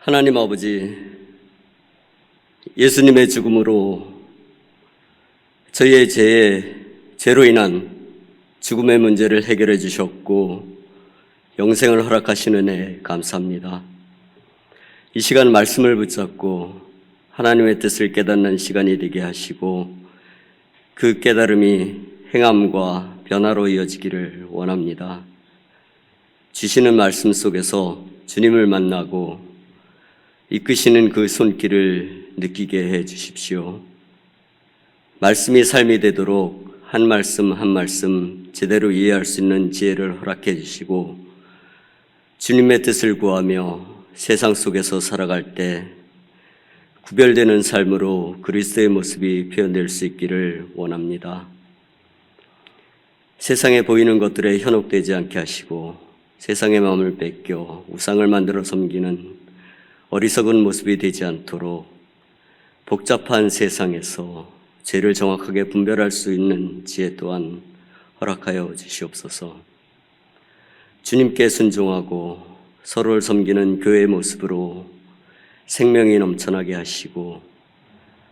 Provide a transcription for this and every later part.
하나님 아버지, 예수님의 죽음으로 저희의 죄로 인한 죽음의 문제를 해결해 주셨고 영생을 허락하시는 애 감사합니다. 이 시간 말씀을 붙잡고 하나님의 뜻을 깨닫는 시간이 되게 하시고 그 깨달음이 행함과 변화로 이어지기를 원합니다. 주시는 말씀 속에서 주님을 만나고 이끄시는 그 손길을 느끼게 해 주십시오. 말씀이 삶이 되도록 한 말씀 한 말씀 제대로 이해할 수 있는 지혜를 허락해 주시고 주님의 뜻을 구하며 세상 속에서 살아갈 때 구별되는 삶으로 그리스도의 모습이 표현될 수 있기를 원합니다. 세상에 보이는 것들에 현혹되지 않게 하시고 세상의 마음을 뺏겨 우상을 만들어 섬기는 어리석은 모습이 되지 않도록 복잡한 세상에서 죄를 정확하게 분별할 수 있는 지혜 또한 허락하여 주시옵소서. 주님께 순종하고 서로를 섬기는 교회의 모습으로 생명이 넘쳐나게 하시고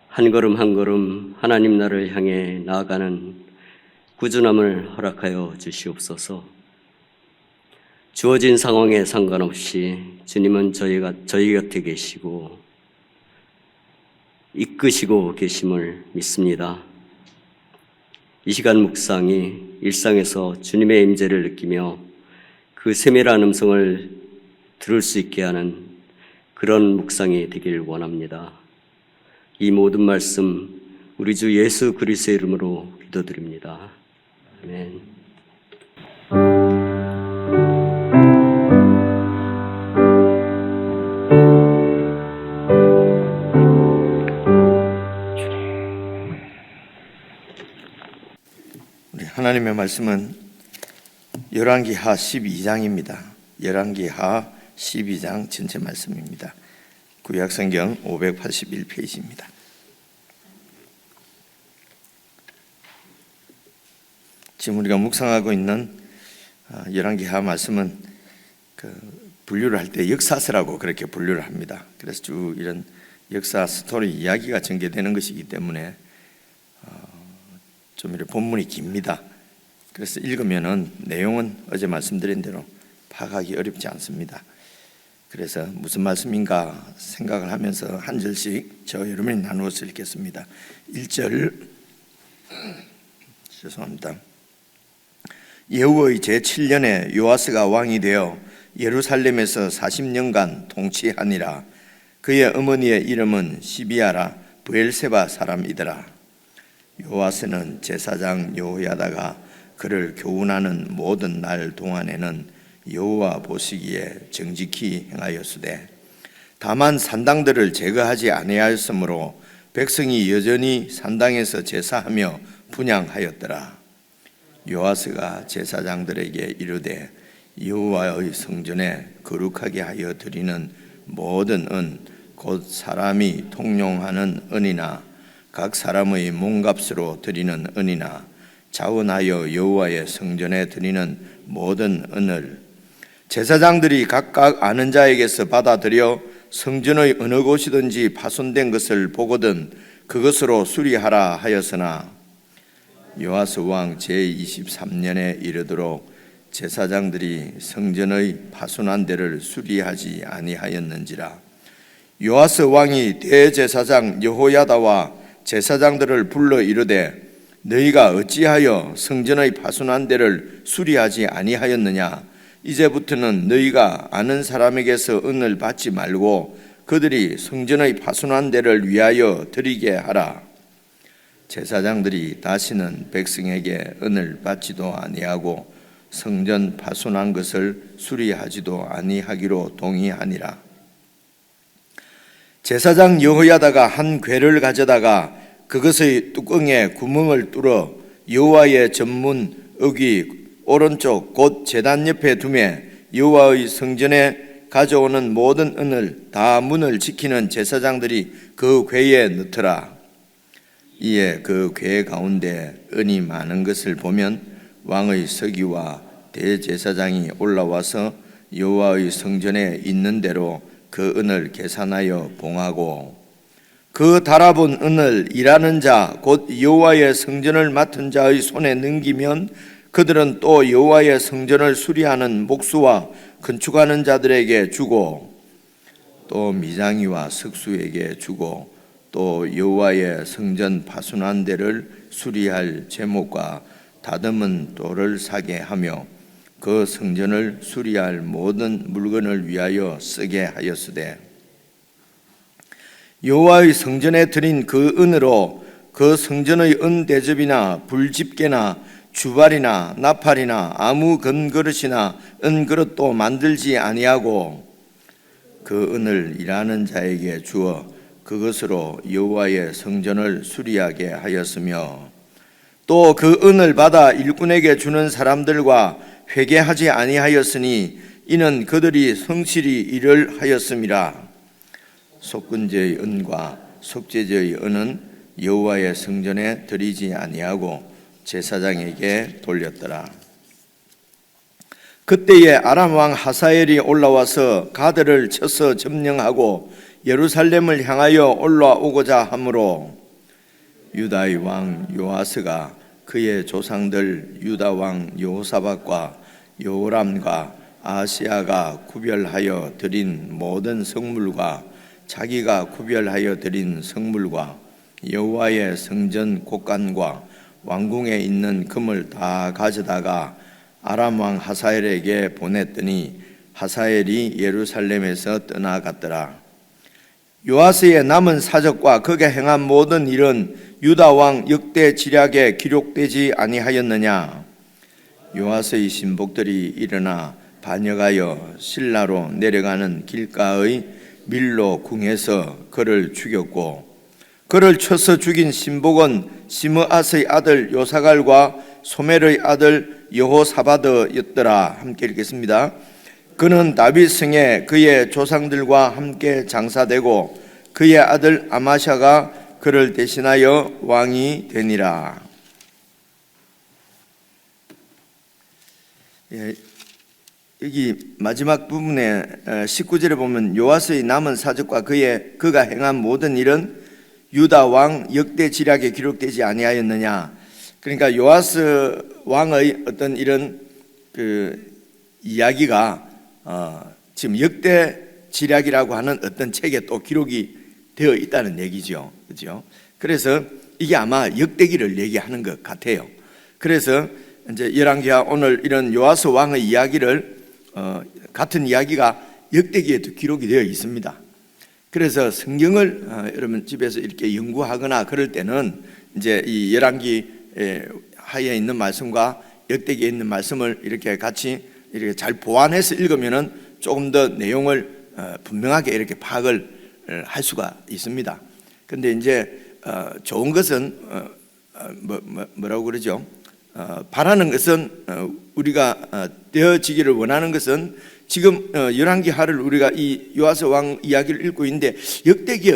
한 걸음 한 걸음 하나님 나라를 향해 나아가는 꾸준함을 허락하여 주시옵소서. 주어진 상황에 상관없이 주님은 저희 곁에 계시고 이끄시고 계심을 믿습니다. 이 시간 묵상이 일상에서 주님의 임재를 느끼며 그 세밀한 음성을 들을 수 있게 하는 그런 묵상이 되길 원합니다. 이 모든 말씀 우리 주 예수 그리스도의 이름으로 기도드립니다. 아멘. 하나님의 말씀은 열왕기하 12장입니다. 열왕기하 12장 전체 말씀입니다. 구약성경 581페이지입니다. 지금 우리가 묵상하고 있는 열왕기하 말씀은 분류를 할 때 역사서라고 그렇게 분류를 합니다. 그래서 쭉 이런 역사 스토리 이야기가 전개되는 것이기 때문에 좀 이렇게 본문이 깁니다. 그래서 읽으면은 내용은 어제 말씀드린 대로 파악하기 어렵지 않습니다. 그래서 무슨 말씀인가 생각을 하면서 한 절씩 저 여러분이 나누어서 읽겠습니다. 1절 죄송합니다. 여호의 제7년에 요아스가 왕이 되어 예루살렘에서 40년간 통치하니라. 그의 어머니의 이름은 시비아라 브엘세바 사람이더라. 요아스는 제사장 여호야다가 그를 교훈하는 모든 날 동안에는 여호와 보시기에 정직히 행하였으되 다만 산당들을 제거하지 아니하였으므로 백성이 여전히 산당에서 제사하며 분향하였더라. 요아스가 제사장들에게 이르되 여호와의 성전에 거룩하게 하여 드리는 모든 은 곧 사람이 통용하는 은이나 각 사람의 몸값으로 드리는 은이나 자원하여 여호와의 성전에 드리는 모든 은을 제사장들이 각각 아는 자에게서 받아들여 성전의 어느 곳이든지 파손된 것을 보거든 그것으로 수리하라 하였으나 요아스 왕 제23년에 이르도록 제사장들이 성전의 파손한 데를 수리하지 아니하였는지라. 요아스 왕이 대제사장 여호야다와 제사장들을 불러 이르되 너희가 어찌하여 성전의 파손한 데를 수리하지 아니하였느냐. 이제부터는 너희가 아는 사람에게서 은을 받지 말고 그들이 성전의 파손한 데를 위하여 드리게 하라. 제사장들이 다시는 백성에게 은을 받지도 아니하고 성전 파손한 것을 수리하지도 아니하기로 동의하니라. 제사장 여호야다가 한 궤를 가져다가 그것의 뚜껑에 구멍을 뚫어 여호와의 전문 어귀 오른쪽 곧 제단 옆에 두매 여호와의 성전에 가져오는 모든 은을 다 문을 지키는 제사장들이 그 궤에 넣더라. 이에 그 궤 가운데 은이 많은 것을 보면 왕의 서기와 대제사장이 올라와서 여호와의 성전에 있는 대로 그 은을 계산하여 봉하고 그 달아본 은을 일하는 자 곧 여호와의 성전을 맡은 자의 손에 넘기면 그들은 또 여호와의 성전을 수리하는 목수와 건축하는 자들에게 주고 또 미장이와 석수에게 주고 또 여호와의 성전 파순한 데를 수리할 제목과 다듬은 돌을 사게 하며 그 성전을 수리할 모든 물건을 위하여 쓰게 하였으되 여호와의 성전에 드린 그 은으로 그 성전의 은 대접이나 불집게나 주발이나 나팔이나 아무 금그릇이나 은그릇도 만들지 아니하고 그 은을 일하는 자에게 주어 그것으로 여호와의 성전을 수리하게 하였으며 또 그 은을 받아 일꾼에게 주는 사람들과 회개하지 아니하였으니 이는 그들이 성실히 일을 하였음이라. 속건제의 은과 속죄제의 은은 여호와의 성전에 드리지 아니하고 제사장에게 돌렸더라. 그때에 아람 왕 하사엘이 올라와서 가드를 쳐서 점령하고 예루살렘을 향하여 올라오고자 하므로 유다의 왕 요아스가 그의 조상들 유다 왕 여호사밧과 여호람과 아하시야가 구별하여 드린 모든 성물과 자기가 구별하여 드린 성물과 여호와의 성전 곳간과 왕궁에 있는 금을 다 가져다가 아람 왕 하사엘에게 보냈더니 하사엘이 예루살렘에서 떠나갔더라. 요아스의 남은 사적과 그가 행한 모든 일은 유다 왕 역대 지략에 기록되지 아니하였느냐? 요아스의 신복들이 일어나 반역하여 실라로 내려가는 길가의 밀로 궁에서 그를 죽였고 그를 쳐서 죽인 신복은 시므앗의 아들 요사갈과 소멜의 아들 여호사바드였더라. 함께 읽겠습니다. 그는 다윗 성에 그의 조상들과 함께 장사되고 그의 아들 아마샤가 그를 대신하여 왕이 되니라. 여기 마지막 부분에 19절에 보면 요아스의 남은 사적과 그가 행한 모든 일은 유다 왕 역대 지략에 기록되지 아니하였느냐. 그러니까 요아스 왕의 어떤 이런 그 이야기가 지금 역대 지략이라고 하는 어떤 책에 또 기록이 되어 있다는 얘기죠. 그죠? 그래서 이게 아마 역대기를 얘기하는 것 같아요. 그래서 이제 열왕기하 오늘 이런 요아스 왕의 이야기를 같은 이야기가 역대기에도 기록이 되어 있습니다. 그래서 성경을 여러분 집에서 이렇게 연구하거나 그럴 때는 이제 이 열왕기 하에 있는 말씀과 역대기에 있는 말씀을 이렇게 같이 이렇게 잘 보완해서 읽으면은 조금 더 내용을 분명하게 이렇게 파악을 할 수가 있습니다. 근데 이제 좋은 것은 뭐라고 그러죠? 바라는 것은 우리가 되어지기를 원하는 것은 지금 열왕기하를 우리가 이 요아스 왕 이야기를 읽고 있는데 역대기에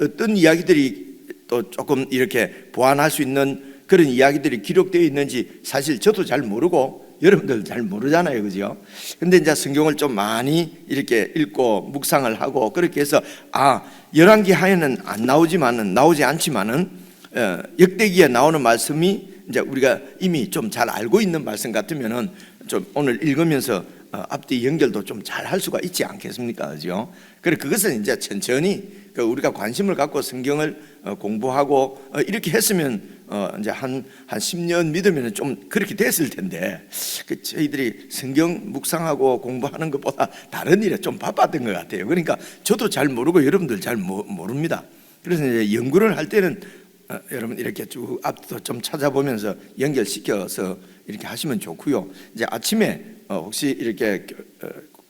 어떤 이야기들이 또 조금 이렇게 보완할 수 있는 그런 이야기들이 기록되어 있는지 사실 저도 잘 모르고 여러분들 잘 모르잖아요, 그죠? 근데 이제 성경을 좀 많이 이렇게 읽고 묵상을 하고 그렇게 해서 열왕기하에는 나오지 않지만은 역대기에 나오는 말씀이 이제 우리가 이미 좀 잘 알고 있는 말씀 같으면은 좀 오늘 읽으면서 앞뒤 연결도 좀 잘 할 수가 있지 않겠습니까, 그죠? 그래 그것은 이제 천천히 우리가 관심을 갖고 성경을 공부하고 이렇게 했으면 이제 한 10년 믿으면 좀 그렇게 됐을 텐데 저희들이 성경 묵상하고 공부하는 것보다 다른 일에 좀 바빴던 것 같아요. 그러니까 저도 잘 모르고 여러분들 잘 모릅니다. 그래서 이제 연구를 할 때는 여러분 이렇게 쭉 앞도 좀 찾아보면서 연결시켜서 이렇게 하시면 좋고요. 이제 아침에 혹시 이렇게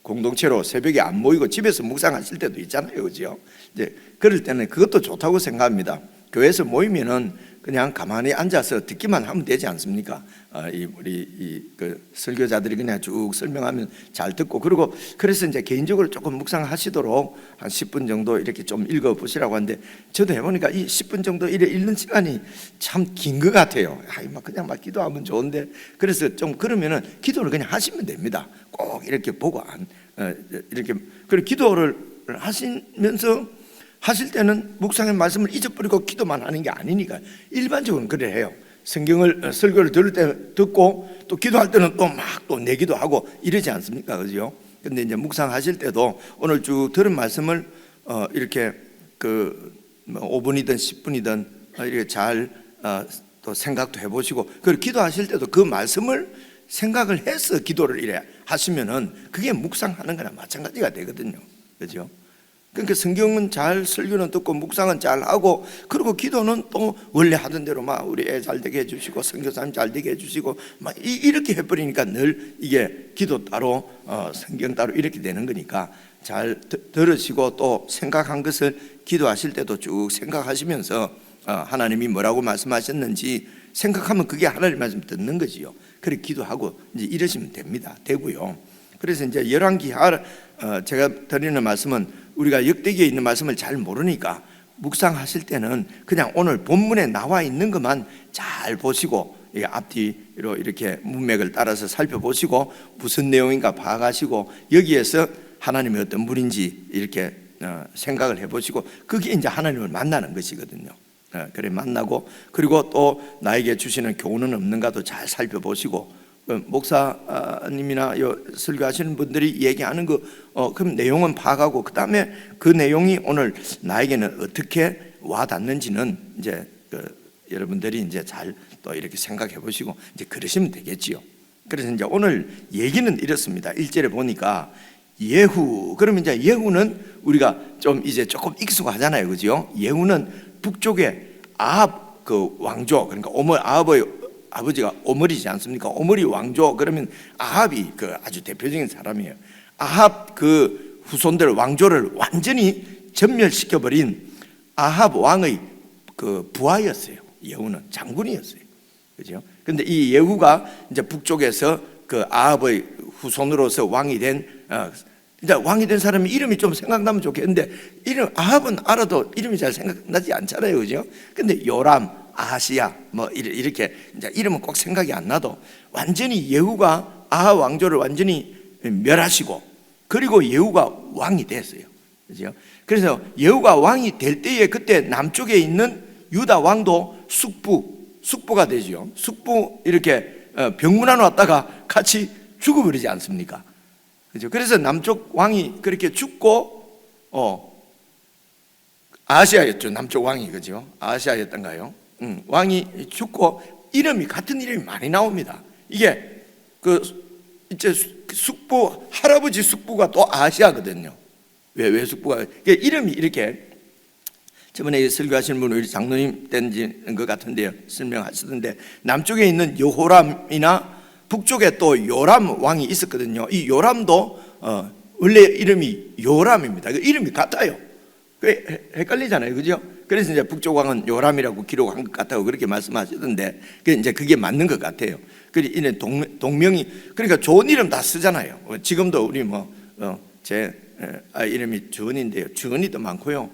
공동체로 새벽에 안 모이고 집에서 묵상하실 때도 있잖아요, 그죠? 이제 그럴 때는 그것도 좋다고 생각합니다. 교회에서 모이면은 그냥 가만히 앉아서 듣기만 하면 되지 않습니까? 그 설교자들이 그냥 쭉 설명하면 잘 듣고, 그리고 그래서 이제 개인적으로 조금 묵상하시도록 한 10분 정도 이렇게 좀 읽어 보시라고 하는데, 저도 해보니까 이 10분 정도 이렇게 읽는 시간이 참 긴 것 같아요. 그냥 막 기도하면 좋은데, 그래서 좀 그러면은 기도를 그냥 하시면 됩니다. 꼭 이렇게 보고 이렇게 그리고 기도를 하시면서 하실 때는 묵상의 말씀을 잊어버리고 기도만 하는 게 아니니까 일반적으로는 그래 해요. 성경을 설교를 들을 때 듣고 또 기도할 때는 또 막 또 내기도 하고 이러지 않습니까? 그죠? 근데 이제 묵상하실 때도 오늘 쭉 들은 말씀을 이렇게 그 5분이든 10분이든 이렇게 잘 또 생각도 해보시고, 그리고 기도하실 때도 그 말씀을 생각을 해서 기도를 이래 하시면은 그게 묵상하는 거나 마찬가지가 되거든요. 그죠? 그러니까 성경은 잘, 설교는 듣고 묵상은 잘 하고, 그리고 기도는 또 원래 하던 대로 막 우리 애 잘 되게 해주시고 선교사님 잘 되게 해주시고 막 이렇게 해버리니까 늘 이게 기도 따로 성경 따로 이렇게 되는 거니까 잘 들으시고, 또 생각한 것을 기도하실 때도 쭉 생각하시면서 하나님이 뭐라고 말씀하셨는지 생각하면 그게 하나님 말씀 듣는 거지요. 그래 기도하고 이제 이러시면 되고요. 그래서 이제 열왕기하 제가 드리는 말씀은 우리가 역대기에 있는 말씀을 잘 모르니까 묵상하실 때는 그냥 오늘 본문에 나와 있는 것만 잘 보시고, 앞뒤로 이렇게 문맥을 따라서 살펴보시고 무슨 내용인가 파악하시고, 여기에서 하나님이 어떤 분인지 이렇게 생각을 해보시고, 그게 이제 하나님을 만나는 것이거든요. 그래 만나고, 그리고 또 나에게 주시는 교훈은 없는가도 잘 살펴보시고, 목사님이나 설교하시는 분들이 얘기하는 그럼 내용은 파악하고, 그 다음에 그 내용이 오늘 나에게는 어떻게 와 닿는지는 이제 여러분들이 이제 잘 또 이렇게 생각해 보시고 이제 그러시면 되겠지요. 그래서 이제 오늘 얘기는 이렇습니다. 1절에 보니까 예후, 그러면 이제 예후는 우리가 좀 이제 조금 익숙하잖아요, 그죠? 예후는 북쪽의 아합 그 왕조, 그러니까 아합의 아버지가 오므리지 않습니까? 오므리 왕조, 그러면 아합이 그 아주 대표적인 사람이에요. 아합 그 후손들 왕조를 완전히 전멸시켜버린 아합 왕의 그 부하였어요. 예후는 장군이었어요. 그죠? 근데 이 예후가 이제 북쪽에서 그 아합의 후손으로서 왕이 된 이제 왕이 된 사람이 이름이 좀 생각나면 좋겠는데, 이름 아합은 알아도 이름이 잘 생각나지 않잖아요, 그죠? 근데 요람, 아하시야 뭐 이렇게 이제 이름은 꼭 생각이 안 나도 완전히 예후가 아합 왕조를 완전히 멸하시고, 그리고 예후가 왕이 됐어요, 그죠? 그래서 예후가 왕이 될 때에 그때 남쪽에 있는 유다 왕도 숙부가 되죠. 숙부 이렇게 병문안 왔다가 같이 죽어버리지 않습니까? 그죠? 그래서 남쪽 왕이 그렇게 죽고 아하시아였죠. 남쪽 왕이, 그죠? 아하시아였던가요? 왕이 죽고 같은 이름이 많이 나옵니다. 이게 이제 숙부, 할아버지 숙부가 또 아하시아거든요. 왜 숙부가 이름이 이렇게, 저번에 설교하시는 분 우리 장로님 때인 것 같은데요, 설명하시던데 남쪽에 있는 여호람이나 북쪽에 또 요람 왕이 있었거든요. 이 요람도 원래 이름이 요람입니다. 이름이 같아요. 헷갈리잖아요, 그죠? 그래서 이제 북쪽 왕은 요람이라고 기록한 것 같다고 그렇게 말씀하시던데, 이제 그게 맞는 것 같아요. 그리고 이는 동명이, 그러니까 좋은 이름 다 쓰잖아요. 지금도 우리 제 이름이 주은인데요, 주은이도 많고요.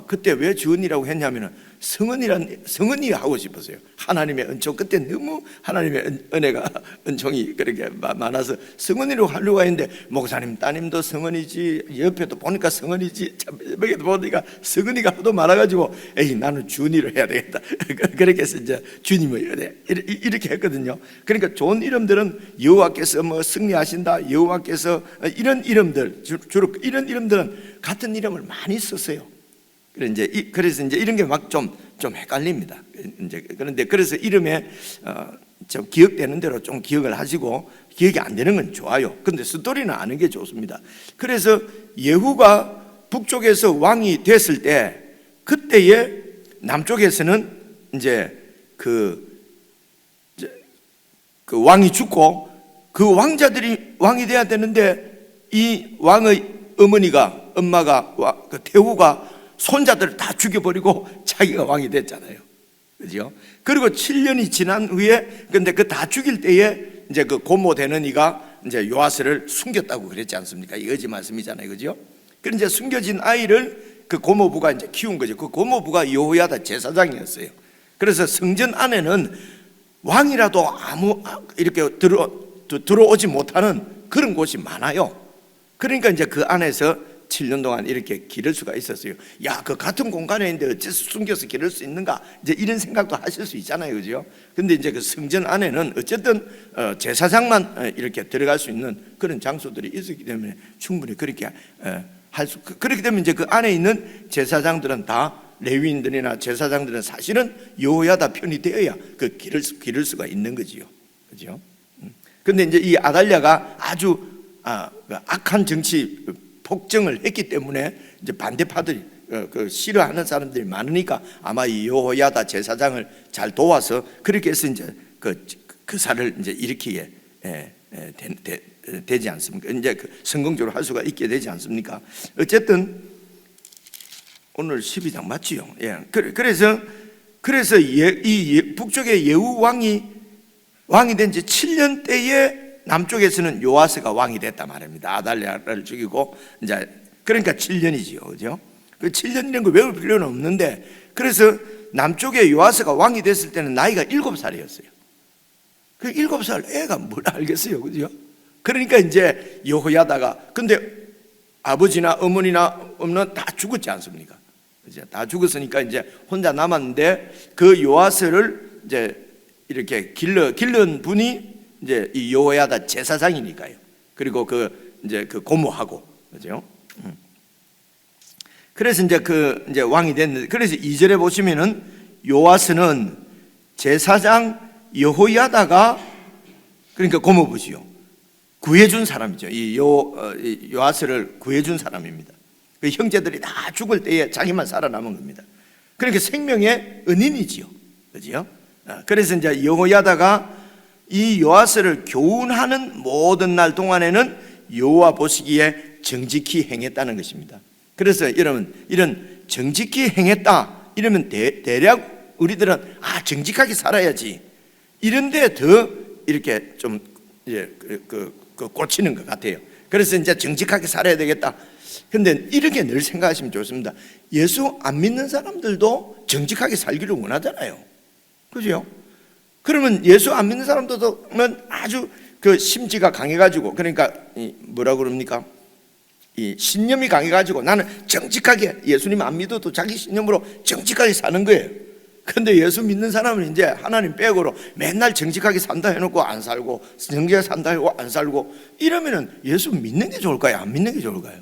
그때 왜 주은이라고 했냐면은 성은이 하고 싶었어요. 하나님의 은총, 그때 너무 하나님의 은혜가 은총이 그렇게 많아서 성은이로 하려고 했는데, 목사님 따님도 성은이지, 옆에도 보니까 성은이지, 여기도 보니까 성은이가 하도 많아가지고 나는 주은이로 해야 되겠다. 그렇게 해서 이제 주님을 이렇게 했거든요. 그러니까 좋은 이름들은 여호와께서 뭐 승리하신다, 여호와께서 이런 이름들, 주로 이런 이름들은 같은 이름을 많이 썼어요. 그래서 이제 이런 게 막 좀 헷갈립니다. 그런데 그래서 이름에 좀 기억되는 대로 좀 기억을 하시고, 기억이 안 되는 건 좋아요. 그런데 스토리는 아는 게 좋습니다. 그래서 예후가 북쪽에서 왕이 됐을 때, 그때에 남쪽에서는 이제 그 왕이 죽고 그 왕자들이 왕이 돼야 되는데, 이 왕의 엄마가 태후가 손자들을 다 죽여버리고 자기가 왕이 됐잖아요. 그죠? 그리고 7년이 지난 후에 근데 그 다 죽일 때에 이제 그 고모 되는 이가 이제 요아스를 숨겼다고 그랬지 않습니까? 이 어지 말씀이잖아요. 그죠? 그런데 이제 숨겨진 아이를 그 고모부가 이제 키운 거죠. 그 고모부가 여호야다 제사장이었어요. 그래서 성전 안에는 왕이라도 이렇게 들어오지 못하는 그런 곳이 많아요. 그러니까 이제 그 안에서 7년 동안 이렇게 기를 수가 있었어요. 야, 그 같은 공간에 있는데 어째서 숨겨서 기를 수 있는가? 이제 이런 생각도 하실 수 있잖아요. 그죠? 근데 이제 그 성전 안에는 어쨌든 제사장만 이렇게 들어갈 수 있는 그런 장소들이 있었기 때문에 충분히 그렇게 그렇게 되면 이제 그 안에 있는 제사장들은 다 레위인들이나 제사장들은 사실은 여호야다 편이 되어야 그 기를 수가 있는 거지요. 그죠? 근데 이제 이 아달랴가 아주 악한 정치 폭정을 했기 때문에 이제 반대파들이 그 싫어하는 사람들이 많으니까 아마 이 여호야다 제사장을 잘 도와서 그렇게 해서 이제 그 사를 이제 일으키게 되지 않습니까? 이제 그 성공적으로 할 수가 있게 되지 않습니까? 어쨌든 오늘 12장 맞지요? 예. 그래서 이 북쪽의 예후 왕이 된 지 7년 때에 남쪽에서는 요아스가 왕이 됐단 말입니다. 아달랴를 죽이고 이제 그러니까 7년이지요, 그죠? 그 7년이라는 거 외울 필요는 없는데 그래서 남쪽에 요아스가 왕이 됐을 때는 나이가 7살이었어요. 그 7살 애가 뭘 알겠어요, 그죠? 그러니까 이제 여호야다가 근데 아버지나 어머니나 없는 다 죽었지 않습니까? 이제 다 죽었으니까 이제 혼자 남았는데 그 요아스를 이제 이렇게 길른 분이 이제 이 여호야다 제사장이니까요. 그리고 이제 그 고모하고 그죠? 그래서 이제 이제 왕이 됐는데 그래서 2절에 보시면은 요아스는 제사장 여호야다가 그러니까 고모부지요. 구해준 사람이죠. 이 요아스를 구해준 사람입니다. 그 형제들이 다 죽을 때에 자기만 살아남은 겁니다. 그러니까 생명의 은인이지요. 그죠? 그래서 이제 여호야다가 이 요아스를 교훈하는 모든 날 동안에는 여호와 보시기에 정직히 행했다는 것입니다. 그래서 여러분 이런 정직히 행했다 이러면 대략 우리들은 정직하게 살아야지 이런데 더 이렇게 좀 이제 꽂히는 것 같아요. 그래서 이제 정직하게 살아야 되겠다. 근데 이렇게 늘 생각하시면 좋습니다. 예수 안 믿는 사람들도 정직하게 살기를 원하잖아요. 그죠? 그러면 예수 안 믿는 사람들은 아주 그 심지가 강해가지고 그러니까 뭐라 그럽니까? 이 신념이 강해가지고 나는 정직하게 예수님 안 믿어도 자기 신념으로 정직하게 사는 거예요. 근데 예수 믿는 사람은 이제 하나님 빼고로 맨날 정직하게 산다 해놓고 안 살고 정직하게 산다 해놓고 안 살고 이러면은 예수 믿는 게 좋을까요? 안 믿는 게 좋을까요?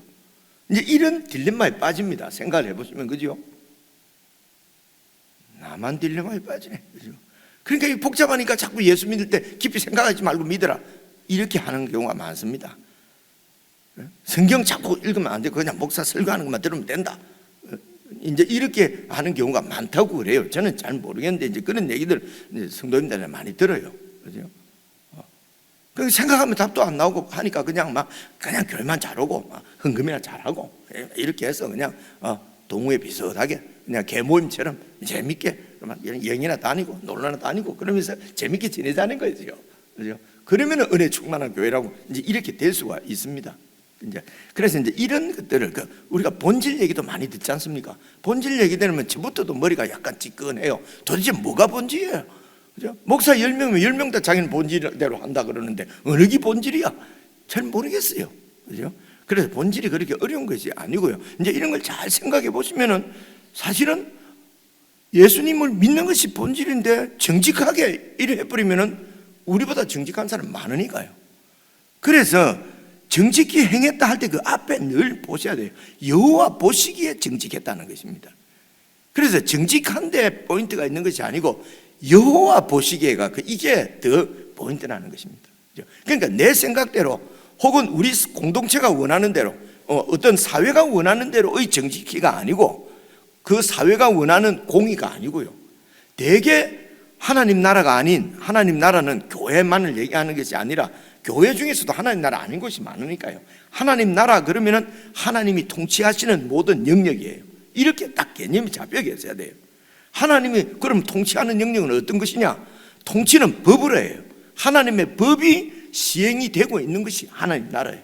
이제 이런 딜레마에 빠집니다. 생각을 해보시면 그죠? 나만 딜레마에 빠지네. 그죠? 그러니까 이 복잡하니까 자꾸 예수 믿을 때 깊이 생각하지 말고 믿어라. 이렇게 하는 경우가 많습니다. 성경 자꾸 읽으면 안 되고 그냥 목사 설교하는 것만 들으면 된다. 이제 이렇게 하는 경우가 많다고 그래요. 저는 잘 모르겠는데 이제 그런 얘기들 성도님들한테 많이 들어요. 그죠? 그 생각하면 답도 안 나오고 하니까 그냥 교회만 잘오고 헌금이나 잘하고 이렇게 해서 그냥 동호회 비슷하게 그냥 개모임처럼 재밌게 영이나 다니고 놀러나 다니고 그러면서 재밌게 지내자는 거죠. 그죠? 그러면은 은혜 충만한 교회라고 이제 이렇게 될 수가 있습니다. 그래서 이제 이런 것들을 우리가 본질 얘기도 많이 듣지 않습니까? 본질 얘기 들으면 저부터도 머리가 약간 찌끈해요. 도대체 뭐가 본질이에요? 그죠? 목사 10명이면 10명 다 자기는 본질대로 한다 그러는데 어느 게 본질이야? 잘 모르겠어요. 그죠? 그래서 본질이 그렇게 어려운 것이 아니고요. 이제 이런 걸 잘 생각해 보시면은 사실은 예수님을 믿는 것이 본질인데 정직하게 이래 해버리면은 우리보다 정직한 사람 많으니까요. 그래서 정직히 행했다 할 때 그 앞에 늘 보셔야 돼요. 여호와 보시기에 정직했다는 것입니다. 그래서 정직한데 포인트가 있는 것이 아니고 여호와 보시기에가 이게 더 포인트라는 것입니다. 그러니까 내 생각대로 혹은 우리 공동체가 원하는 대로 어떤 사회가 원하는 대로의 정직히가 아니고 그 사회가 원하는 공의가 아니고요. 대개 하나님 나라가 아닌 하나님 나라는 교회만을 얘기하는 것이 아니라 교회 중에서도 하나님 나라 아닌 것이 많으니까요. 하나님 나라 그러면은 하나님이 통치하시는 모든 영역이에요. 이렇게 딱 개념이 잡혀 있어야 돼요. 하나님이 그럼 통치하는 영역은 어떤 것이냐? 통치는 법으로 해요. 하나님의 법이 시행이 되고 있는 것이 하나님 나라예요.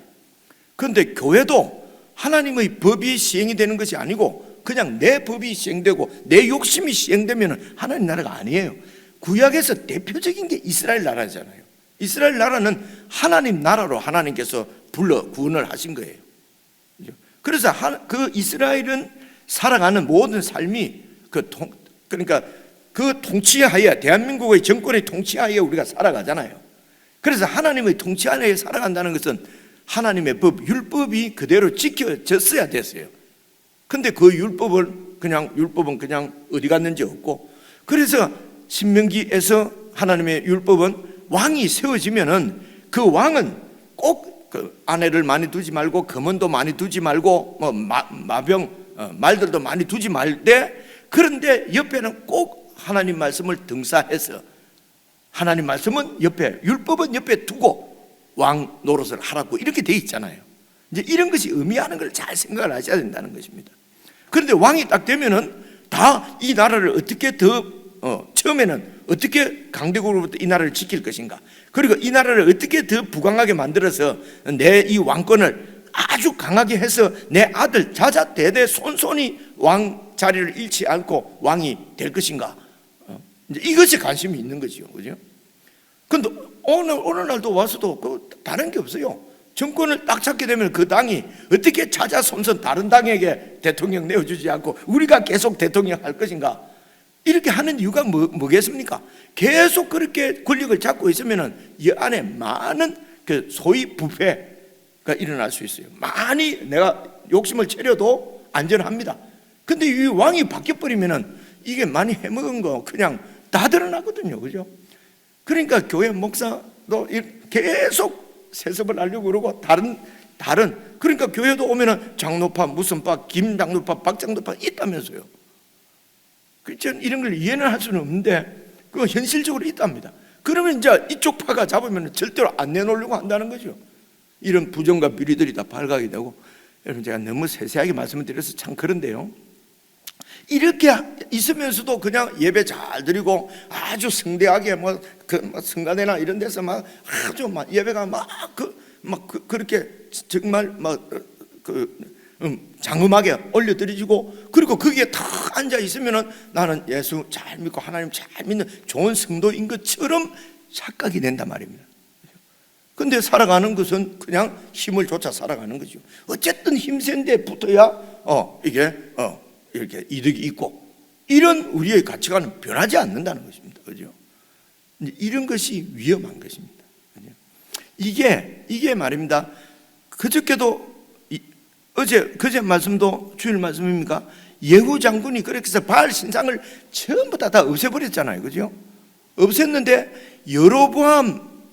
그런데 교회도 하나님의 법이 시행이 되는 것이 아니고 그냥 내 법이 시행되고 내 욕심이 시행되면 하나님 나라가 아니에요. 구약에서 대표적인 게 이스라엘 나라잖아요. 이스라엘 나라는 하나님 나라로 하나님께서 불러 구원을 하신 거예요. 그래서 그 이스라엘은 살아가는 모든 삶이 그러니까 그 통치하에, 대한민국의 정권의 통치하에 우리가 살아가잖아요. 그래서 하나님의 통치하에 살아간다는 것은 하나님의 법, 율법이 그대로 지켜졌어야 됐어요. 근데 그 율법은 그냥 어디 갔는지 없고, 그래서 신명기에서 하나님의 율법은 왕이 세워지면은 그 왕은 꼭 그 아내를 많이 두지 말고 금은도 많이 두지 말고 말들도 많이 두지 말되, 그런데 옆에는 꼭 하나님 말씀을 등사해서 하나님 말씀은 옆에, 율법은 옆에 두고 왕 노릇을 하라고 이렇게 돼 있잖아요. 이제 이런 것이 의미하는 걸 잘 생각을 하셔야 된다는 것입니다. 그런데 왕이 딱 되면은 다 이 나라를 어떻게 처음에는 어떻게 강대국으로부터 이 나라를 지킬 것인가, 그리고 이 나라를 어떻게 더 부강하게 만들어서 내 이 왕권을 아주 강하게 해서 내 아들 자자대대 손손이 왕 자리를 잃지 않고 왕이 될 것인가, 이제 이것이 관심이 있는 거죠, 그죠? 근데 어느 날도 와서도 다른 게 없어요. 정권을 딱 잡게 되면 그 당이 어떻게 자자손손 다른 당에게 대통령 내어주지 않고 우리가 계속 대통령 할 것인가, 이렇게 하는 이유가 뭐겠습니까? 계속 그렇게 권력을 잡고 있으면 이 안에 많은 그 소위 부패가 일어날 수 있어요. 많이 내가 욕심을 채려도 안전합니다. 근데 이 왕이 바뀌어버리면 이게 많이 해먹은 거 그냥 다 드러나거든요, 그죠? 그러니까 교회 목사도 계속 세습을 하려고 그러고 다른 그러니까 교회도 오면은 장로파 무슨 파 김장로파 박장로파 있다면서요. 저는 이런 걸 이해는 할 수는 없는데 그 현실적으로 있답니다. 그러면 이제 이쪽 파가 잡으면 절대로 안 내놓으려고 한다는 거죠. 이런 부정과 비리들이 다 발각이 되고, 여러분 제가 너무 세세하게 말씀을 드려서 참 그런데요, 이렇게 있으면서도 그냥 예배 잘 드리고 아주 성대하게 성가대나 이런 데서 아주 예배가 그렇게 정말 장엄하게 올려드리고, 그리고 거기에 탁 앉아 있으면은 나는 예수 잘 믿고 하나님 잘 믿는 좋은 성도인 것처럼 착각이 된단 말입니다. 근데 살아가는 것은 그냥 힘을 쫓아 살아가는 거죠. 어쨌든 힘센 데 붙어야 이게 이렇게 이득이 있고, 이런 우리의 가치관은 변하지 않는다는 것입니다. 그죠? 이런 것이 위험한 것입니다. 이게 말입니다. 그저께도 그제 말씀도 주일 말씀입니까? 예후 장군이 그렇게 해서 바알 신상을 전부 다 없애버렸잖아요, 그죠? 없앴는데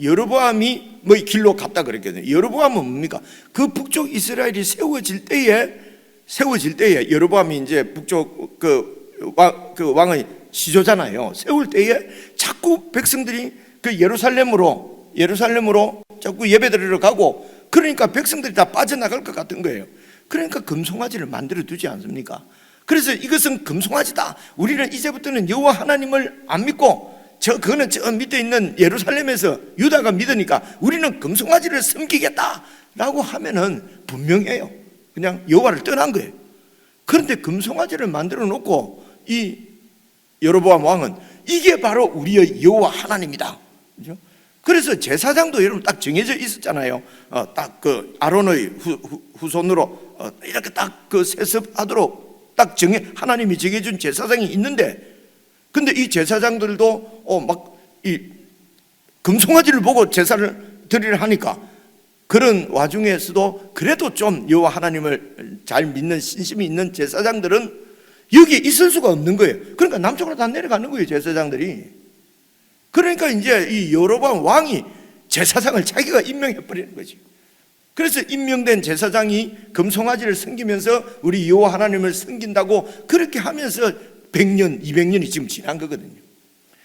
여로보암이 뭐 길로 갔다 그랬거든요. 여로보암은 뭡니까? 그 북쪽 이스라엘이 세워질 때에 여로보암이 이제 북쪽 그 왕의 시조잖아요. 세울 때에 자꾸 백성들이 그 예루살렘으로 자꾸 예배드리러 가고, 그러니까 백성들이 다 빠져나갈 것 같은 거예요. 그러니까 금송아지를 만들어 두지 않습니까? 그래서 이것은 금송아지다, 우리는 이제부터는 여호와 하나님을 안 믿고 그거는 저 밑에 있는 예루살렘에서 유다가 믿으니까 우리는 금송아지를 섬기겠다라고 하면은 분명해요. 그냥 여호와를 떠난 거예요. 그런데 금송아지를 만들어 놓고 이 여로보암 왕은 이게 바로 우리의 여호와 하나님이다, 그렇죠? 그래서 제사장도 여러분 딱 정해져 있었잖아요. 딱 그 아론의 후손으로 이렇게 딱 그 세습하도록 딱 하나님이 정해준 제사장이 있는데, 근데 이 제사장들도 이 금송아지를 보고 제사를 드리려 하니까, 그런 와중에서도 그래도 좀 여호와 하나님을 잘 믿는 신심이 있는 제사장들은 여기에 있을 수가 없는 거예요. 그러니까 남쪽으로 다 내려가는 거예요, 제사장들이. 그러니까 이제 이 여로보암 왕이 제사장을 자기가 임명해 버리는 거죠. 그래서 임명된 제사장이 금송아지를 섬기면서 우리 여호와 하나님을 섬긴다고 그렇게 하면서 100년, 200년이 지금 지난 거거든요.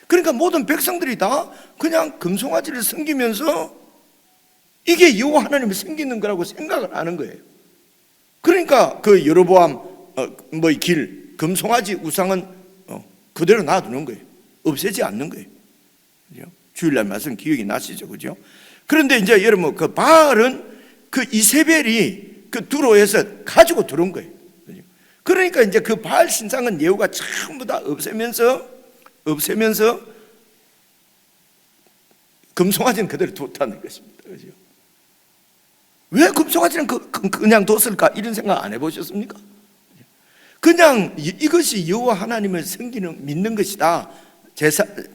그러니까 모든 백성들이 다 그냥 금송아지를 섬기면서 이게 여호와 하나님을 섬기는 거라고 생각을 하는 거예요. 그러니까 그 여로보암 금송아지 우상은 그대로 놔두는 거예요. 없애지 않는 거예요. 그죠? 주일날 말씀 기억이 나시죠? 그죠? 그런데 이제 여러분, 그 바알은 그 이세벨이 그 두로에서 가지고 들어온 거예요. 그죠? 그러니까 이제 그 바알 신상은 예후가 전부 다 없애면서 금송아지는 그대로 뒀다는 것입니다. 그죠? 왜 금송아지는 그냥 뒀을까? 이런 생각 안 해보셨습니까? 그냥 이것이 여호와 하나님을 믿는 것이다.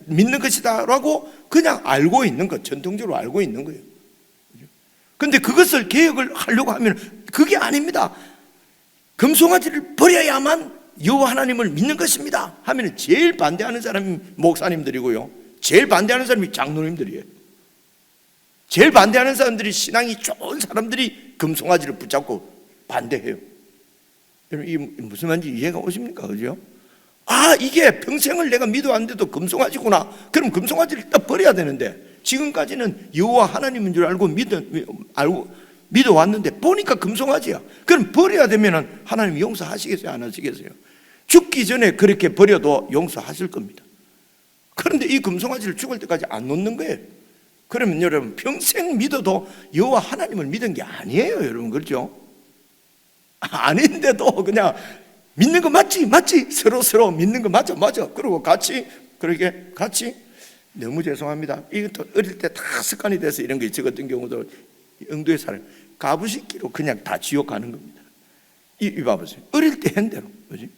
믿는 것이다라고 그냥 알고 있는 것, 전통적으로 알고 있는 거예요. 그런데 그것을 개혁을 하려고 하면 그게 아닙니다. 금송아지를 버려야만 여호와 하나님을 믿는 것입니다 하면 제일 반대하는 사람이 목사님들이고요, 제일 반대하는 사람이 장로님들이에요. 제일 반대하는 사람들이, 신앙이 좋은 사람들이 금송아지를 붙잡고 반대해요. 여러분, 이게 무슨 말인지 이해가 오십니까? 그죠? 아, 이게 평생을 내가 믿어왔는데도 금송아지구나. 그럼 금송아지를 딱 버려야 되는데, 지금까지는 여호와 하나님인 줄 알고 믿어왔는데 보니까 금송아지야. 그럼 버려야 되면 하나님 용서하시겠어요? 안 하시겠어요? 죽기 전에 그렇게 버려도 용서하실 겁니다. 그런데 이 금송아지를 죽을 때까지 안 놓는 거예요. 그러면 여러분, 평생 믿어도 여호와 하나님을 믿은 게 아니에요, 여러분. 그렇죠? 아닌데도 그냥 믿는 거 맞지? 서로 믿는 거 맞아. 그리고 같이 너무 죄송합니다. 이것도 어릴 때 다 습관이 돼서 이런 게, 저 같은 경우도 영도에 살아요. 가부시키로 그냥 다 지옥 가는 겁니다. 이 봐보세요. 어릴 때 한 대로, 뭐지?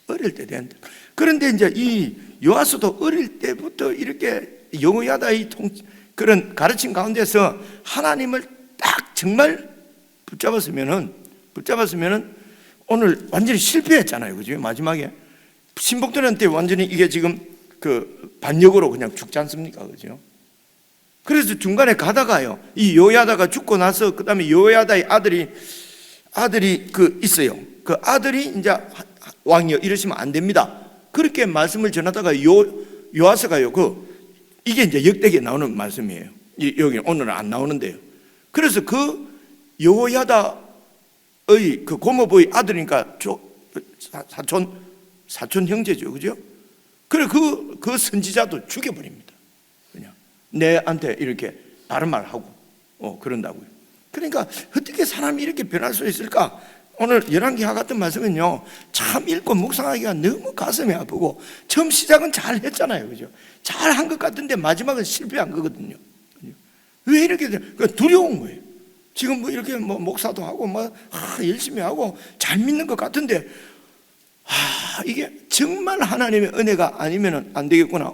어릴 때 된 대로. 그런데 이제 이 요아스도 어릴 때부터 이렇게 여호야다의 그런 가르침 가운데서 하나님을 딱 정말 붙잡았으면은 오늘 완전히 실패했잖아요. 그죠? 마지막에 신복들한테 완전히 이게 지금 그 반역으로 그냥 죽지 않습니까? 그죠? 그래서 중간에 가다가요, 이 여호야다가 죽고 나서 그 다음에 여호야다의 아들이 그 있어요. 그 아들이 이제 왕이요, 이러시면 안 됩니다. 그렇게 말씀을 전하다가 요아스가요, 이게 이제 역대기에 나오는 말씀이에요. 여기 오늘은 안 나오는데요. 그래서 그 여호야다의 그 고모부의 아들이니까 사촌 형제죠, 그죠? 그래 그 선지자도 죽여버립니다. 그냥 내한테 이렇게 다른 말 하고 그런다고요. 그러니까 어떻게 사람이 이렇게 변할 수 있을까? 오늘 열왕기하 같은 말씀은요, 참 읽고 묵상하기가 너무 가슴이 아프고, 처음 시작은 잘 했잖아요, 그죠? 잘 한 것 같은데 마지막은 실패한 거거든요. 왜 이렇게 두려운 거예요. 지금 뭐 이렇게 목사도 하고 열심히 하고 잘 믿는 것 같은데, 이게 정말 하나님의 은혜가 아니면 안 되겠구나.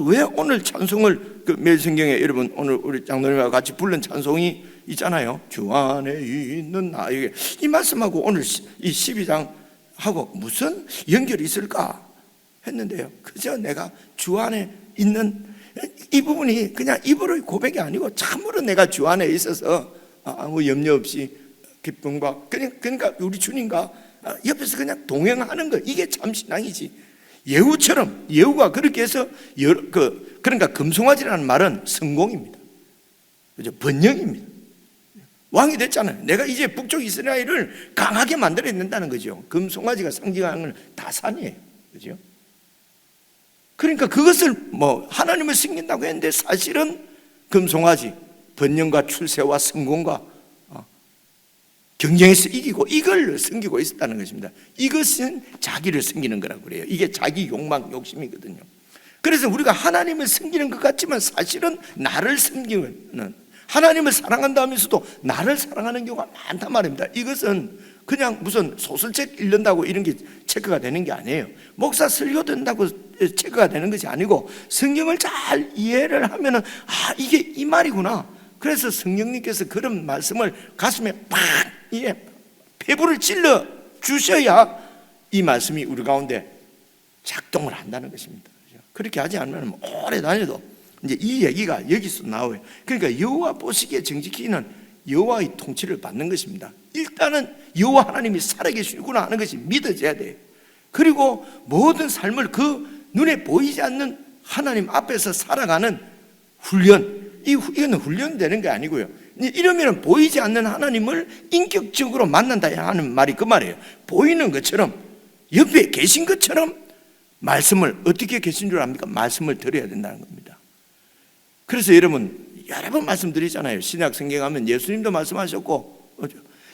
왜 오늘 찬송을 매일 성경에 여러분 오늘 우리 장로님과 같이 부른 찬송이 있잖아요. 주 안에 있는 나. 이 말씀하고 오늘 이 12장하고 무슨 연결이 있을까 했는데요, 그저 내가 주 안에 있는 이 부분이 그냥 입으로의 고백이 아니고 참으로 내가 주 안에 있어서 아무 염려 없이 기쁨과 그러니까 우리 주님과 옆에서 그냥 동행하는 거, 이게 참 신앙이지. 예후가 그렇게 해서 그러니까 금송아지라는 말은 성공입니다. 그죠? 번영입니다. 왕이 됐잖아요. 내가 이제 북쪽 이스라엘을 강하게 만들어야 된다는 거죠. 금송아지가 상징하는 다산이에요. 그죠? 그러니까 그것을 하나님을 섬긴다고 했는데 사실은 금송아지, 번영과 출세와 성공과 경쟁에서 이기고 이걸 섬기고 있었다는 것입니다. 이것은 자기를 섬기는 거라고 그래요. 이게 자기 욕망, 욕심이거든요. 그래서 우리가 하나님을 섬기는 것 같지만 사실은 나를 섬기는, 하나님을 사랑한다 하면서도 나를 사랑하는 경우가 많단 말입니다. 이것은 그냥 무슨 소설책 읽는다고 이런 게 체크가 되는 게 아니에요. 목사 설교 듣는다고 체크가 되는 것이 아니고, 성경을 잘 이해를 하면은 이게 이 말이구나. 그래서 성령님께서 그런 말씀을 가슴에 팍 폐부를 찔러 주셔야 이 말씀이 우리 가운데 작동을 한다는 것입니다. 그렇게 하지 않으면 오래 다녀도 이제 이 얘기가 여기서 나와요. 그러니까 여호와 보시기에 정직히는 여호와의 통치를 받는 것입니다. 일단은 여호와 하나님이 살아계시구나 하는 것이 믿어져야 돼요. 그리고 모든 삶을 그 눈에 보이지 않는 하나님 앞에서 살아가는 훈련, 이거는 훈련되는 게 아니고요. 이러면 보이지 않는 하나님을 인격적으로 만난다 하는 말이 그 말이에요. 보이는 것처럼, 옆에 계신 것처럼 말씀을 어떻게 계신 줄 압니까? 말씀을 드려야 된다는 겁니다. 그래서 여러분 여러 번 말씀드리잖아요. 신약 성경 하면 예수님도 말씀하셨고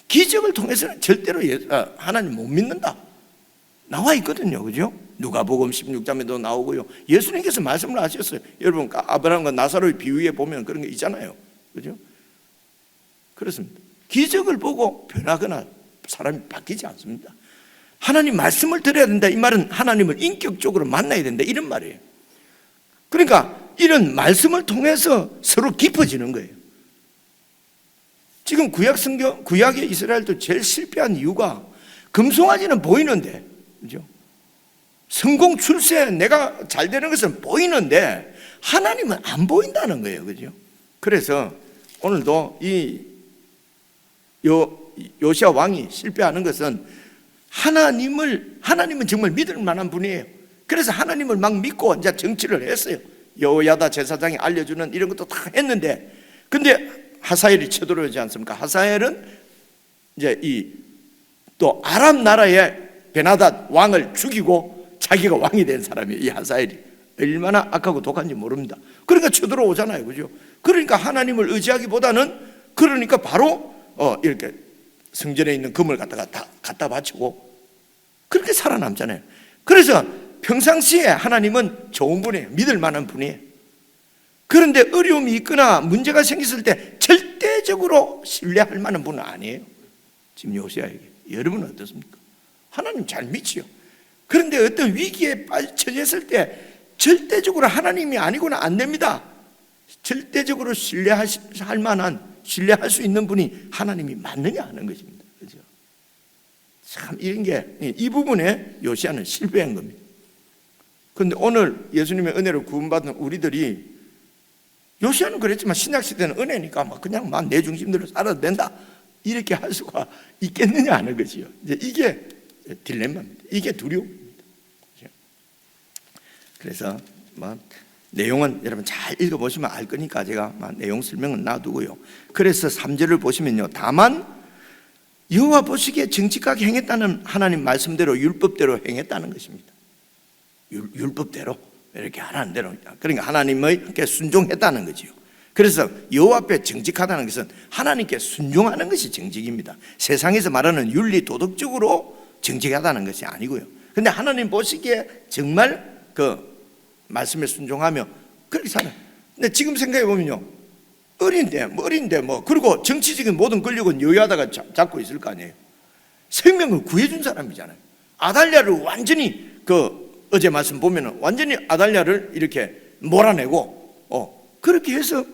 기적을 통해서는 절대로 하나님 못 믿는다 나와 있거든요. 그죠? 누가복음 16장에도 나오고요. 예수님께서 말씀을 하셨어요. 여러분 아브라함과 나사로의 비유에 보면 그런 게 있잖아요. 그죠? 그렇습니다. 기적을 보고 변하거나 사람이 바뀌지 않습니다. 하나님 말씀을 드려야 된다. 이 말은 하나님을 인격적으로 만나야 된다. 이런 말이에요. 그러니까 이런 말씀을 통해서 서로 깊어지는 거예요. 지금 구약의 이스라엘도 제일 실패한 이유가 금송아지는 보이는데, 그죠? 성공 출세, 내가 잘 되는 것은 보이는데 하나님은 안 보인다는 거예요. 그죠? 그래서 오늘도 이 요시야 왕이 실패하는 것은 하나님은 정말 믿을 만한 분이에요. 그래서 하나님을 막 믿고 이제 정치를 했어요. 여호야다 제사장이 알려주는 이런 것도 다 했는데, 근데 하사엘이 쳐들어오지 않습니까? 하사엘은 이제 또 아람 나라의 베나닷 왕을 죽이고 자기가 왕이 된 사람이에요. 이 하사엘이 얼마나 악하고 독한지 모릅니다. 그러니까 쳐들어오잖아요. 그죠? 그러니까 하나님을 의지하기보다는 그러니까 바로 이렇게 성전에 있는 금을 갖다 바치고 그렇게 살아남잖아요. 그래서 평상시에 하나님은 좋은 분이에요. 믿을 만한 분이에요. 그런데 어려움이 있거나 문제가 생겼을 때 절대적으로 신뢰할 만한 분은 아니에요. 지금 요시야에게. 여러분은 어떻습니까? 하나님 잘 믿지요. 그런데 어떤 위기에 처했을 때 절대적으로 하나님이 아니고는 안 됩니다. 절대적으로 신뢰할 수 있는 분이 하나님이 맞느냐 하는 것입니다. 그죠? 참 이런 게 이 부분에 요시야는 실패한 겁니다. 그런데 오늘 예수님의 은혜로 구원받은 우리들이, 요시야는 그랬지만 신약 시대는 은혜니까 그냥 내 중심대로 살아도 된다 이렇게 할 수가 있겠느냐 하는 것이요. 이게 딜레마입니다. 이게 두려움입니다. 그래서 내용은 여러분 잘 읽어보시면 알 거니까 제가 내용 설명은 놔두고요. 그래서 3절을 보시면요, 다만 여호와 보시기에 정직하게 행했다는 하나님 말씀대로 율법대로 행했다는 것입니다. 율법대로 이렇게 하라는 대로, 그러니까 하나님께 순종했다는 거지요. 그래서 여호와 앞에 정직하다는 것은 하나님께 순종하는 것이 정직입니다. 세상에서 말하는 윤리 도덕적으로 정직하다는 것이 아니고요. 근데 하나님 보시기에 정말 그 말씀에 순종하며 그렇게 살아요. 근데 지금 생각해 보면요, 어린데 그리고 정치적인 모든 권력은 여호야다가 잡고 있을 거 아니에요. 생명을 구해준 사람이잖아요. 아달랴를 완전히 어제 말씀 보면은 완전히 아달랴를 이렇게 몰아내고 그렇게 해서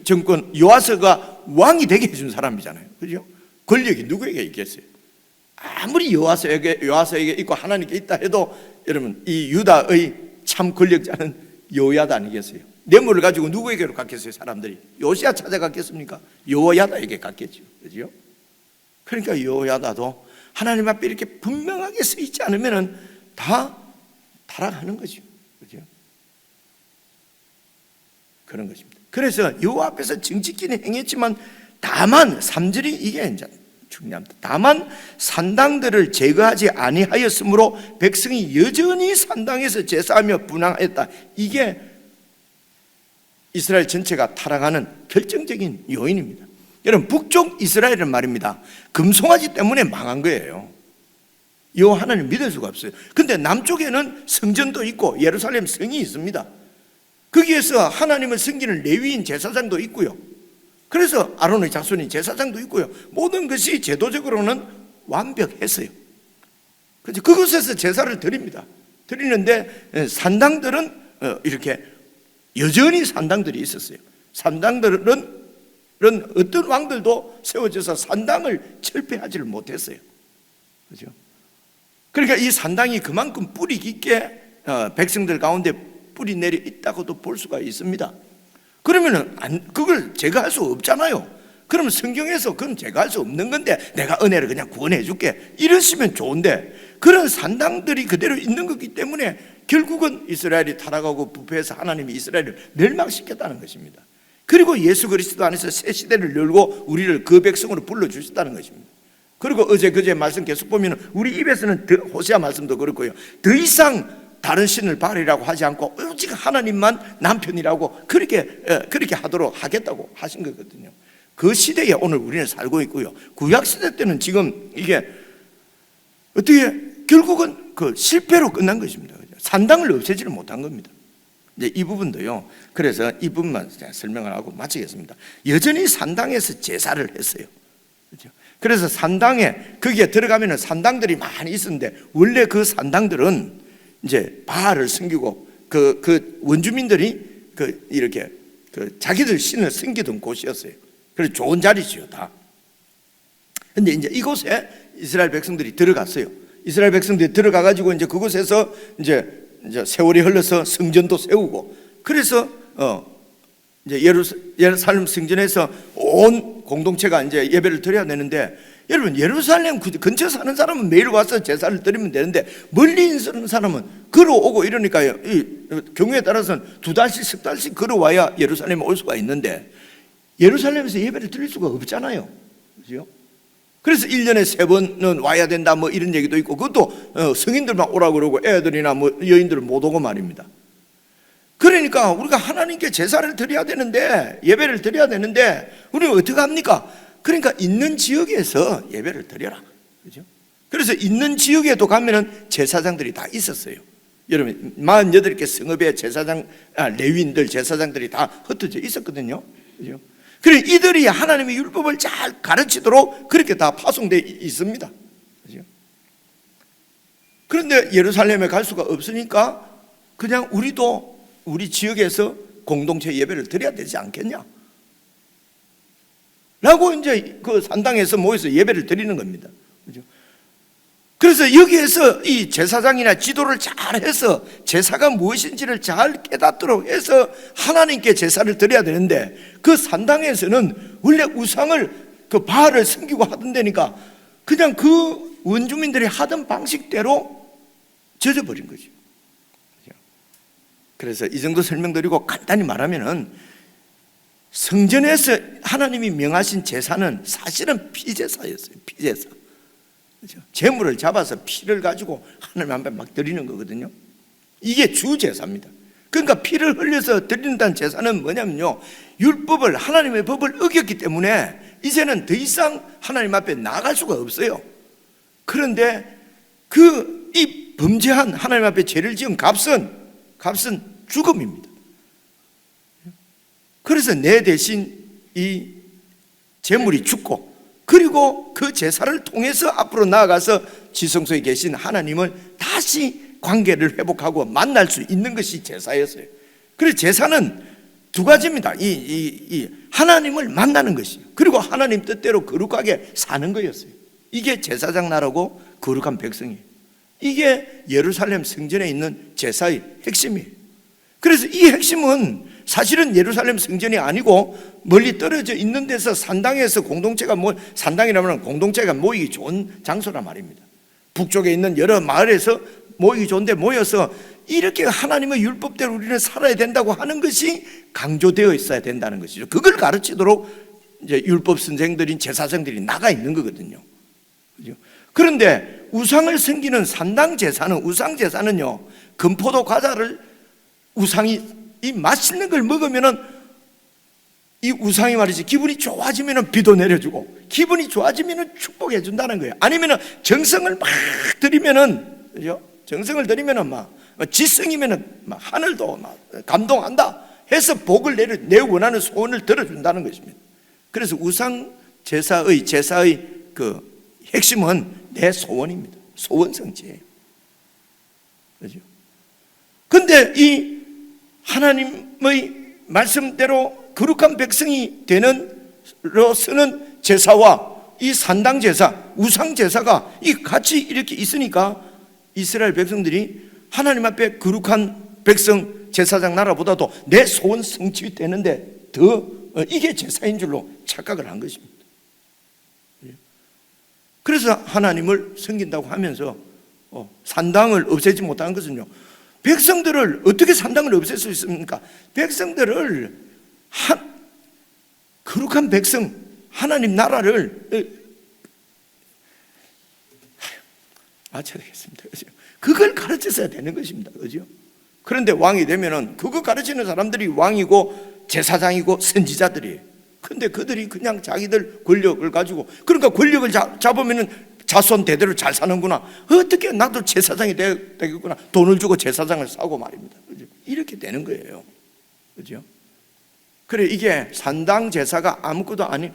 정권 요아스가 왕이 되게 해준 사람이잖아요. 그죠? 권력이 누구에게 있겠어요? 아무리 요아스에게 있고 하나님께 있다 해도 여러분 이 유다의 참 권력자는 여호야다 아니겠어요? 뇌물을 가지고 누구에게로 갔겠어요? 사람들이 요시야 찾아갔겠습니까? 여호야다에게 갔겠죠. 그죠? 그러니까 여호야다도 하나님 앞에 이렇게 분명하게 서 있지 않으면은 다 타락하는 거죠. 그죠? 그런 것입니다. 그래서 여호와 앞에서 정직히는 행했지만 다만 3절이 이게 이제 중요합니다. 다만 산당들을 제거하지 아니하였으므로 백성이 여전히 산당에서 제사하며 분향했다. 이게 이스라엘 전체가 타락하는 결정적인 요인입니다. 여러분 북쪽 이스라엘은 말입니다, 금송아지 때문에 망한 거예요. 여호와 하나님 믿을 수가 없어요. 근데 남쪽에는 성전도 있고 예루살렘 성이 있습니다. 거기에서 하나님을 섬기는 레위인 제사장도 있고요. 그래서 아론의 자손인 제사장도 있고요. 모든 것이 제도적으로는 완벽했어요. 그래서 그곳에서 제사를 드립니다. 드리는데 산당들은 이렇게 여전히 산당들이 있었어요. 산당들은 어떤 왕들도 세워져서 산당을 철폐하지를 못했어요. 그렇죠? 그러니까 이 산당이 그만큼 뿌리 깊게 백성들 가운데 뿌리 내려 있다고도 볼 수가 있습니다. 그러면은 그걸 제거할 수 없잖아요. 그러면 성경에서 그건 제거할 수 없는 건데 내가 은혜를 그냥 구원해 줄게 이러시면 좋은데, 그런 산당들이 그대로 있는 거기 때문에 결국은 이스라엘이 타락하고 부패해서 하나님이 이스라엘을 멸망시켰다는 것입니다. 그리고 예수 그리스도 안에서 새 시대를 열고 우리를 그 백성으로 불러주셨다는 것입니다. 그리고 어제 그제 말씀 계속 보면 우리 입에서는 호세아 말씀도 그렇고요, 더 이상 다른 신을 바르라고 하지 않고 오직 하나님만 남편이라고 그렇게 하도록 하겠다고 하신 거거든요. 그 시대에 오늘 우리는 살고 있고요, 구약 시대 때는 지금 이게 어떻게 결국은 그 실패로 끝난 것입니다. 산당을 없애지를 못한 겁니다. 이제 이 부분도요, 그래서 이 부분만 설명을 하고 마치겠습니다. 여전히 산당에서 제사를 했어요. 그렇죠? 그래서 산당에, 거기에 들어가면 산당들이 많이 있었는데, 원래 그 산당들은 이제 바알을 섬기고 그 원주민들이 이렇게 자기들 신을 섬기던 곳이었어요. 그래서 좋은 자리지요, 다. 근데 이제 이곳에 이스라엘 백성들이 들어갔어요. 이스라엘 백성들이 들어가가지고 이제 그곳에서 이제 세월이 흘러서 성전도 세우고, 그래서 이제 예루살렘 성전에서 온 공동체가 이제 예배를 드려야 되는데, 여러분 예루살렘 근처 사는 사람은 매일 와서 제사를 드리면 되는데, 멀리 있는 사람은 걸어오고 이러니까요, 이 경우에 따라서는 2달씩 10달씩 걸어와야 예루살렘에 올 수가 있는데, 예루살렘에서 예배를 드릴 수가 없잖아요. 그렇죠? 그래서 1년에 3번은 와야 된다 뭐 이런 얘기도 있고, 그것도 성인들만 오라고 그러고 애들이나 뭐 여인들은 못 오고 말입니다. 그러니까 우리가 하나님께 제사를 드려야 되는데, 예배를 드려야 되는데, 우리는 어떻게 합니까? 그러니까 있는 지역에서 예배를 드려라. 그죠? 그래서 있는 지역에도 가면은 제사장들이 다 있었어요. 여러분 48개 성읍의 레위인들 제사장들이 다 흩어져 있었거든요. 그죠? 그래 이들이 하나님의 율법을 잘 가르치도록 그렇게 다 파송되어 있습니다. 그죠? 그런데 예루살렘에 갈 수가 없으니까 그냥 우리도 우리 지역에서 공동체 예배를 드려야 되지 않겠냐? 라고 이제 그 산당에서 모여서 예배를 드리는 겁니다. 그죠? 그래서 여기에서 이 제사장이나 지도를 잘 해서 제사가 무엇인지를 잘 깨닫도록 해서 하나님께 제사를 드려야 되는데, 그 산당에서는 원래 우상을 그 바알을 섬기고 하던 데니까 그냥 그 원주민들이 하던 방식대로 젖어버린 거죠. 그래서 이 정도 설명드리고 간단히 말하면은, 성전에서 하나님이 명하신 제사는 사실은 피제사였어요. 피제사. 그렇죠? 제물을 잡아서 피를 가지고 하나님 앞에 막 드리는 거거든요. 이게 주 제사입니다. 그러니까 피를 흘려서 드린다는 제사는 뭐냐면요, 율법을, 하나님의 법을 어겼기 때문에 이제는 더 이상 하나님 앞에 나갈 수가 없어요. 그런데 이 범죄한 하나님 앞에 죄를 지은 값은 죽음입니다. 그래서 내 대신 이 제물이 죽고, 그리고 그 제사를 통해서 앞으로 나아가서 지성소에 계신 하나님을 다시 관계를 회복하고 만날 수 있는 것이 제사였어요. 그래서 제사는 두 가지입니다. 이 하나님을 만나는 것이요, 그리고 하나님 뜻대로 거룩하게 사는 거였어요. 이게 제사장 나라고 거룩한 백성이에요. 이게 예루살렘 성전에 있는 제사의 핵심이에요. 그래서 이 핵심은 사실은 예루살렘 성전이 아니고 멀리 떨어져 있는 데서 산당에서 공동체가 산당이라면 공동체가 모이기 좋은 장소란 말입니다. 북쪽에 있는 여러 마을에서 모이기 좋은데 모여서 이렇게 하나님의 율법대로 우리는 살아야 된다고 하는 것이 강조되어 있어야 된다는 것이죠. 그걸 가르치도록 이제 율법 선생들인 제사장들이 나가 있는 거거든요. 그죠? 그런데 우상을 섬기는 산당 제사는, 우상 제사는요, 금포도 과자를 우상이 이 맛있는 걸 먹으면은 이 우상이 말이지 기분이 좋아지면은 비도 내려주고, 기분이 좋아지면은 축복해 준다는 거예요. 아니면은 정성을 막 드리면은, 그죠? 정성을 드리면은 막 지성이면은 막 하늘도 막 감동한다 해서 복을 내 원하는 소원을 들어준다는 것입니다. 그래서 우상 제사의 그 핵심은 내 소원입니다. 소원 성취예요. 그죠? 근데 이 하나님의 말씀대로 거룩한 백성이 되는 로서는 제사와 이 산당 제사, 우상 제사가 이 같이 이렇게 있으니까 이스라엘 백성들이 하나님 앞에 거룩한 백성 제사장 나라보다도 내 소원 성취되는데 더 이게 제사인 줄로 착각을 한 것입니다. 그래서 하나님을 섬긴다고 하면서 산당을 없애지 못하는 것은요, 백성들을 어떻게 산당을 없앨 수 있습니까? 백성들을 거룩한 백성, 하나님 나라를 맞춰야 되겠습니다. 그죠? 그걸 가르쳤어야 되는 것입니다. 그죠? 그런데 왕이 되면은 그거 가르치는 사람들이 왕이고 제사장이고 선지자들이에요. 근데 그들이 그냥 자기들 권력을 가지고, 그러니까 권력을 잡으면은 자손 대대로 잘 사는구나. 어떻게 나도 제사장이 되겠구나. 돈을 주고 제사장을 사고 말입니다. 그죠? 이렇게 되는 거예요. 그죠? 그래, 이게 산당 제사가 아무것도 아닐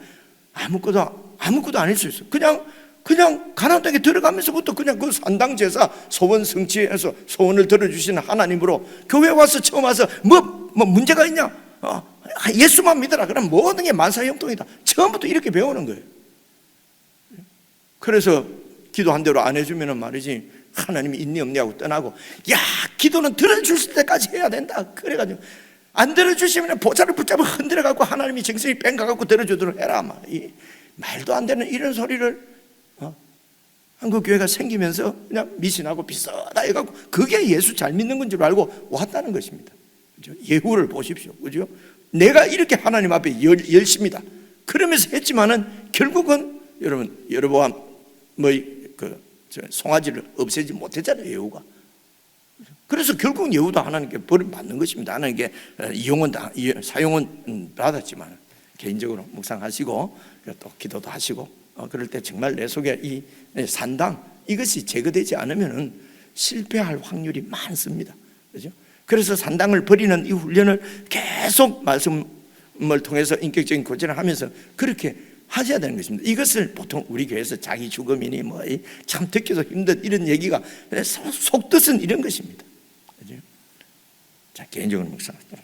수 있어. 그냥 가나안 땅에 들어가면서부터 그냥 그 산당 제사 소원 성취해서 소원을 들어주시는 하나님으로, 교회 와서 처음 와서 뭐 문제가 있냐? 예수만 믿어라. 그럼 모든 게 만사형통이다. 처음부터 이렇게 배우는 거예요. 그래서 기도한 대로 안 해주면 말이지, 하나님이 있니 없니 하고 떠나고, 야, 기도는 들어주실 때까지 해야 된다. 그래가지고 안 들어주시면 보좌를 붙잡아 흔들어갖고 하나님이 정신이 뺑가갖고 들어주도록 해라. 이 말도 안 되는 이런 소리를 한국 교회가 생기면서 그냥 미신하고 비슷하다 해갖고, 그게 예수 잘 믿는 건 줄 알고 왔다는 것입니다. 그죠? 예후를 보십시오. 그죠? 내가 이렇게 하나님 앞에 열심이다 그러면서 했지만은 결국은 여러분, 여로보암 송아지를 없애지 못했잖아요, 예후가. 그래서 결국은 예후도 하나님께 벌을 받는 것입니다. 하나님께 사용은 받았지만 개인적으로 묵상하시고 또 기도도 하시고, 그럴 때 정말 내 속에 이 산당, 이것이 제거되지 않으면 실패할 확률이 많습니다. 그죠? 그래서 산당을 버리는 이 훈련을 계속 말씀을 통해서 인격적인 고전을 하면서 그렇게 하셔야 되는 것입니다. 이것을 보통 우리 교회에서 자기 죽음이니 참 듣기도 힘든 이런 얘기가 속뜻은 이런 것입니다. 그죠? 자, 개인적으로 묵상합니다.